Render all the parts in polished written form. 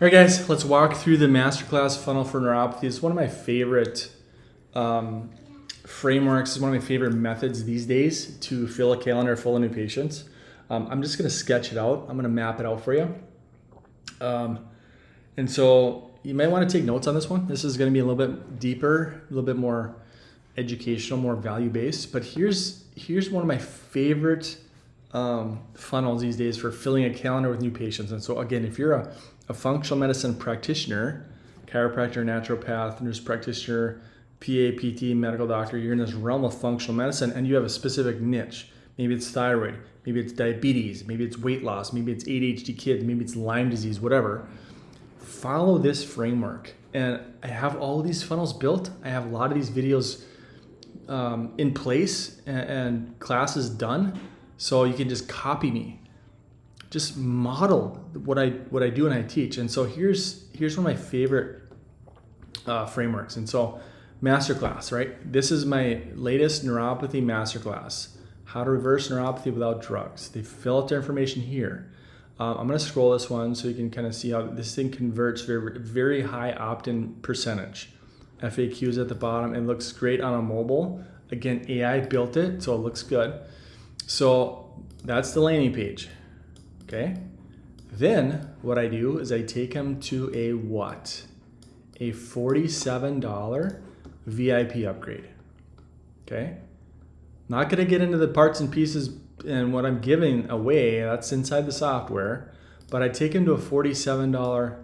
All right, guys, let's walk through the Masterclass funnel for neuropathy. It's one of my favorite frameworks. It's one of my favorite methods these days to fill a calendar full of new patients. I'm just going to sketch it out. I'm going to map it out for you. And so you might want to take notes on this one. This is going to be a little bit deeper, a little bit more educational, more value-based. But here's one of my favorite funnels these days for filling a calendar with new patients. And so again, if you're a functional medicine practitioner, chiropractor, naturopath, nurse practitioner, PA, PT, medical doctor, you're in this realm of functional medicine and you have a specific niche. Maybe it's thyroid, maybe it's diabetes, maybe it's weight loss, maybe it's ADHD kids, maybe it's Lyme disease, whatever. Follow this framework. And I have all of these funnels built. I have a lot of these videos in place and classes done. So you can just copy me. Just model what I do and I teach. And so here's one of my favorite frameworks. And so Masterclass, right? This is my latest neuropathy Masterclass. How to reverse neuropathy without drugs. They fill out their information here. I'm going to scroll this one so you can kind of see how this thing converts very, very high opt-in percentage. FAQs at the bottom. It looks great on a mobile. Again, AI built it, so it looks good. So that's the landing page. Okay. Then what I do is I take them to a what? A $47 VIP upgrade. Okay. Not going to get into the parts and pieces and what I'm giving away. That's inside the software. But I take them to a $47,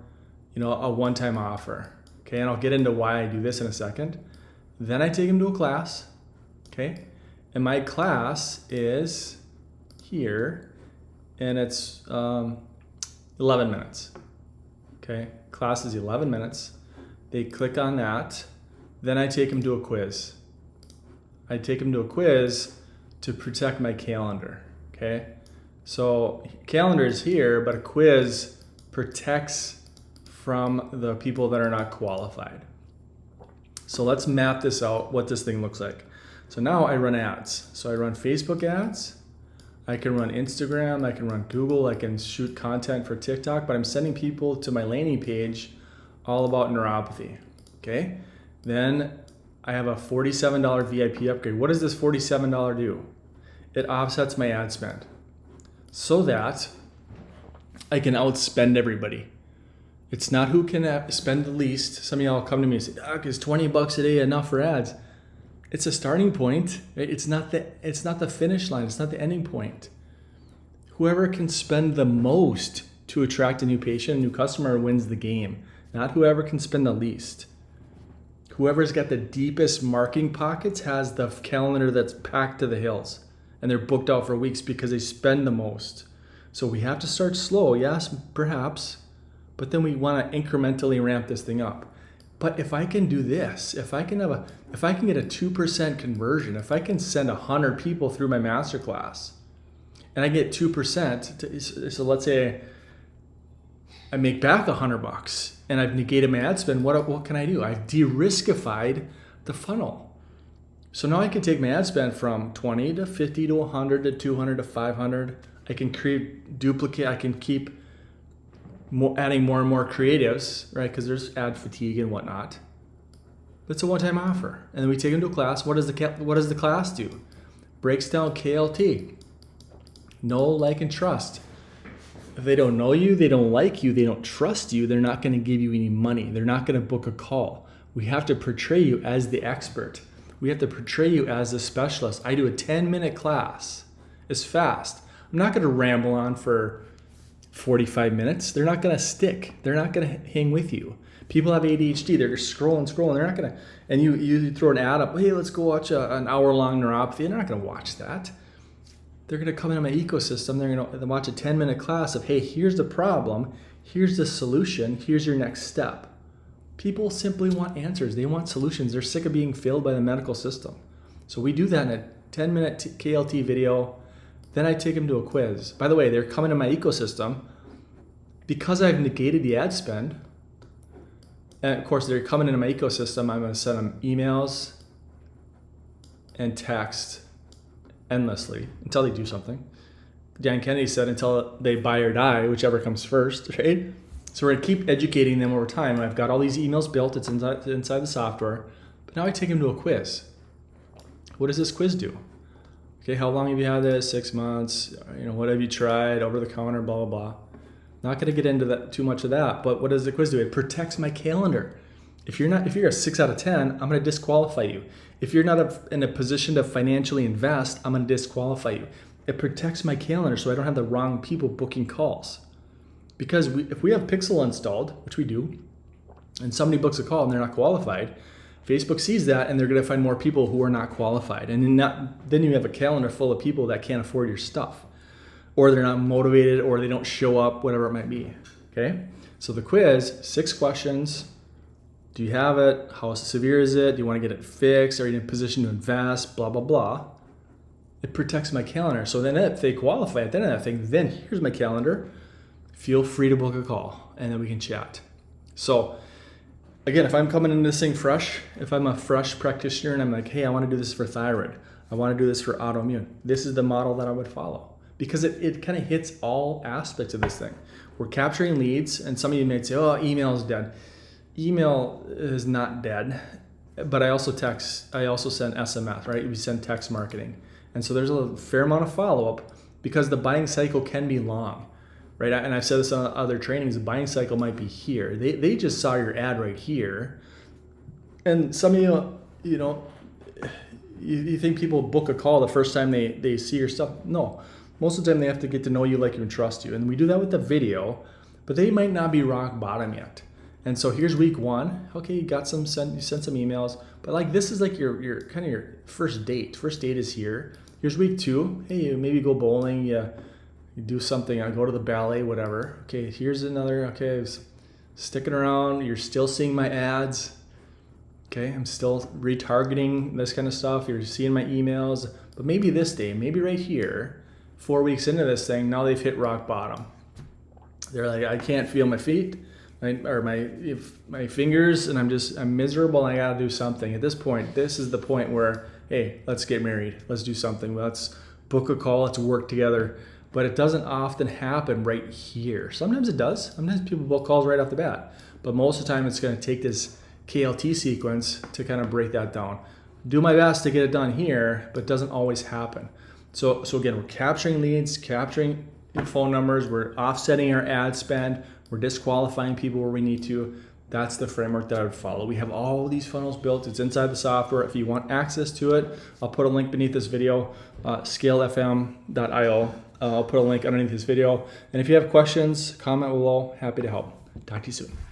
a one-time offer. Okay. And I'll get into why I do this in a second. Then I take them to a class. Okay. And my class is here. And it's 11 minutes. Okay, class is 11 minutes. They click on that. Then I take them to a quiz. I take them to a quiz to protect my calendar. Okay, so calendar is here, but a quiz protects from the people that are not qualified. So let's map this out, what this thing looks like. So now I run ads. So I run Facebook ads. I can run Instagram, I can run Google, I can shoot content for TikTok, but I'm sending people to my landing page all about neuropathy, okay? Then I have a $47 VIP upgrade. What does this $47 do? It offsets my ad spend so that I can outspend everybody. It's not who can spend the least. Some of y'all come to me and say, Doc, is $20 a day enough for ads? It's a starting point. Right? It's not the finish line. It's not the ending point. Whoever can spend the most to attract a new patient, a new customer, wins the game. Not whoever can spend the least. Whoever's got the deepest marketing pockets has the calendar that's packed to the hills. And they're booked out for weeks because they spend the most. So we have to start slow, yes, perhaps. But then we want to incrementally ramp this thing up. But if I can do this, if I can get a 2% conversion, if I can send 100 people through my masterclass and I get 2%, so let's say I make back $100 and I've negated my ad spend, what can I do? I've de-riskified the funnel. So now I can take my ad spend from 20 to 50 to 100 to 200 to 500. I can create duplicate, I can keep adding more and more creatives, right? Because there's ad fatigue and whatnot. That's a one-time offer, and then we take them to a class. What does the class do? Breaks down KLT. Know, like, and trust. If they don't know you, they don't like you, they don't trust you, they're not going to give you any money. They're not going to book a call. We have to portray you as the expert. We have to portray you as a specialist. I do a 10-minute class. It's fast. I'm not going to ramble on for 45 minutes. They're not going to stick. They're not going to hang with you. People have ADHD. They're just scrolling. They're not going to, and you throw an ad up, hey, let's go watch an hour-long neuropathy. They're not going to watch that. They're going to come into my ecosystem. They're going to watch a 10-minute class of, hey, here's the problem. Here's the solution. Here's your next step. People simply want answers. They want solutions. They're sick of being failed by the medical system. So we do that in a 10-minute KLT video. Then I take them to a quiz. By the way, they're coming to my ecosystem because I've negated the ad spend. And of course, they're coming into my ecosystem. I'm going to send them emails and text endlessly until they do something. Dan Kennedy said until they buy or die, whichever comes first, right? So we're gonna keep educating them over time. I've got all these emails built, it's inside the software, but now I take them to a quiz. What does this quiz do? Okay, how long have you had this? 6 months, what have you tried, over the counter, blah, blah, blah. Not gonna get into that too much of that, but what does the quiz do? It protects my calendar. If you're a 6 out of 10, I'm gonna disqualify you. If you're not in a position to financially invest, I'm gonna disqualify you. It protects my calendar so I don't have the wrong people booking calls. Because if we have Pixel installed, which we do, and somebody books a call and they're not qualified, Facebook sees that and they're gonna find more people who are not qualified. And then you have a calendar full of people that can't afford your stuff, or they're not motivated, or they don't show up, whatever it might be, okay? So the quiz, 6 questions. Do you have it? How severe is it? Do you wanna get it fixed? Are you in a position to invest? Blah, blah, blah. It protects my calendar. So then if they qualify at the end of that thing, then here's my calendar. Feel free to book a call and then we can chat. So again, if I'm coming into this thing fresh, if I'm a fresh practitioner and I'm like, hey, I wanna do this for thyroid, I wanna do this for autoimmune, this is the model that I would follow. Because it kind of hits all aspects of this thing. We're capturing leads, and some of you may say, oh, email is dead. Email is not dead, but I also send SMS, right? We send text marketing. And so there's a fair amount of follow-up because the buying cycle can be long, right? And I've said this on other trainings, the buying cycle might be here. They just saw your ad right here. And some of you think people book a call the first time they see your stuff. No. Most of the time they have to get to know you, like you, and trust you. And we do that with the video, but they might not be rock bottom yet. And so here's week 1. Okay, you sent some emails, but like this is like your kind of your first date. First date is here. Here's week 2. Hey, you maybe go bowling, you do something, go to the ballet, whatever. Okay, here's another, okay, I was sticking around, you're still seeing my ads. Okay, I'm still retargeting this kind of stuff. You're seeing my emails, but maybe this day, maybe right here, 4 weeks into this thing, now they've hit rock bottom. They're like, I can't feel my feet or my fingers, and I'm miserable, and I gotta do something. At this point, this is the point where, hey, let's get married. Let's do something. Let's book a call. Let's work together. But it doesn't often happen right here. Sometimes it does. Sometimes people book calls right off the bat. But most of the time, it's gonna take this KLT sequence to kind of break that down. Do my best to get it done here, but it doesn't always happen. So again, we're capturing leads, capturing phone numbers, we're offsetting our ad spend, we're disqualifying people where we need to. That's the framework that I would follow. We have all these funnels built. It's inside the software. If you want access to it, I'll put a link beneath this video, scalefm.io. I'll put a link underneath this video. And if you have questions, comment below. Happy to help. Talk to you soon.